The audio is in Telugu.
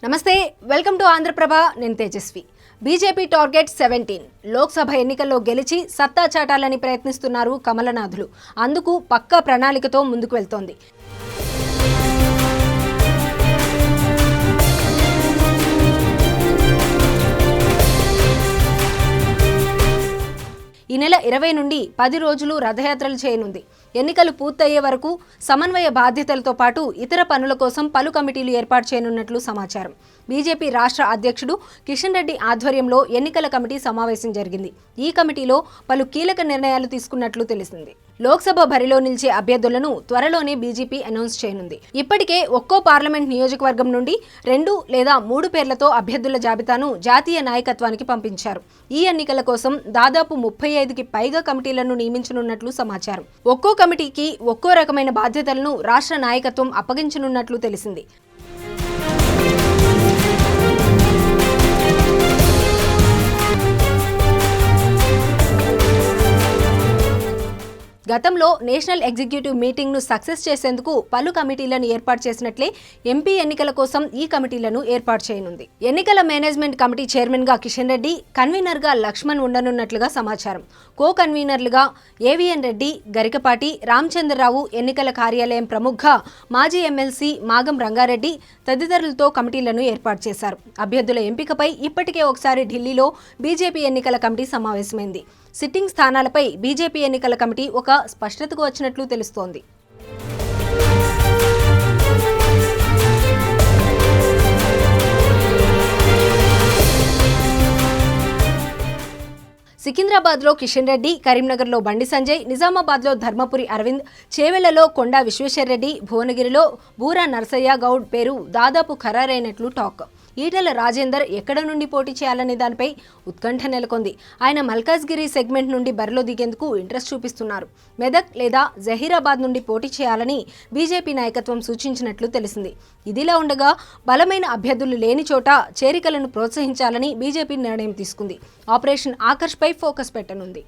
నమస్తే, వెల్కమ్ టు ఆంధ్రప్రభ. నేను తేజస్వి. BJP target 17. లోక్సభ ఎన్నికల్లో గెలిచి సత్తా చాటాలని ప్రయత్నిస్తున్నారు కమలనాథులు. అందుకు పక్కా ప్రణాళికతో ముందుకు వెళ్తోంది. ఈ నెల 20 నుండి 10 రోజులు రథయాత్రలు చేయనుంది. ఎన్నికలు పూర్తయ్యే వరకు సమన్వయ బాధ్యతలతో పాటు ఇతర పనుల కోసం పలు కమిటీలు ఏర్పాటు చేయనున్నట్లు సమాచారం. బీజేపీ రాష్ట్ర అధ్యక్షుడు కిషన్ రెడ్డి ఆధ్వర్యంలో ఎన్నికల కమిటీ సమావేశం జరిగింది. ఈ కమిటీలో పలు కీలక నిర్ణయాలు తీసుకున్నట్లు తెలిసింది. లోక్సభ బరిలో నిలిచే అభ్యర్థులను త్వరలోనే బీజేపీ అనౌన్స్ చేయనుంది. ఇప్పటికే ఒక్కో పార్లమెంట్ నియోజకవర్గం నుండి 2 లేదా 3 పేర్లతో అభ్యర్థుల జాబితాను జాతీయ నాయకత్వానికి పంపించారు. ఈ ఎన్నికల కోసం దాదాపు 35కి పైగా కమిటీలను నియమించనున్నట్లు సమాచారం. ఒక్కో కమిటీకి ఒక్కో రకమైన బాధ్యతలను రాష్ట్ర నాయకత్వం అప్పగించనున్నట్లు తెలిసింది. గతంలో నేషనల్ ఎగ్జిక్యూటివ్ మీటింగ్ను సక్సెస్ చేసేందుకు పలు కమిటీలను ఏర్పాటు చేసినట్లే ఎంపీ ఎన్నికల కోసం ఈ కమిటీలను ఏర్పాటు చేయనుంది. ఎన్నికల మేనేజ్మెంట్ కమిటీ చైర్మన్గా కిషన్ రెడ్డి, కన్వీనర్గా లక్ష్మణ్ ఉండనున్నట్లుగా సమాచారం. కో కన్వీనర్లుగా ఏవిఎన్ రెడ్డి, గరికపాటి, రామచంద్రరావు, ఎన్నికల కార్యాలయం ప్రముఖగా మాజీ ఎమ్మెల్సీ మాగం రంగారెడ్డి తదితరులతో కమిటీలను ఏర్పాటు చేశారు. అభ్యర్థుల ఎంపికపై ఇప్పటికే ఒకసారి ఢిల్లీలో బీజేపీ ఎన్నికల కమిటీ సమావేశమైంది. సిట్టింగ్ స్థానాలపై బీజేపీ ఎన్నికల కమిటీ ఒక స్పష్టతకు వచ్చినట్లు తెలుస్తోంది. సికింద్రాబాద్లో కిషన్ రెడ్డి, కరీంనగర్లో బండి సంజయ్, నిజామాబాద్లో ధర్మపురి అరవింద్, చేవెళ్లలో కొండా విశ్వేశ్వరరెడ్డి, భువనగిరిలో బూరా నరసయ్య గౌడ్ పేరు దాదాపు ఖరారైనట్లు టాక్. ఈటెల రాజేందర్ ఎక్కడ నుండి పోటీ చేయాలనే దానిపై ఉత్కంఠ నెలకొంది. ఆయన మల్కాజ్గిరి సెగ్మెంట్ నుండి బరిలో దిగేందుకు ఇంట్రెస్ట్ చూపిస్తున్నారు. మెదక్ లేదా జహీరాబాద్ నుండి పోటీ చేయాలని బీజేపీ నాయకత్వం సూచించినట్లు తెలిసింది. ఇదిలా ఉండగా బలమైన అభ్యర్థులు లేని చోట చేరికలను ప్రోత్సహించాలని బీజేపీ నిర్ణయం తీసుకుంది. ఆపరేషన్ ఆకర్ష్పై ఫోకస్ పెట్టనుంది.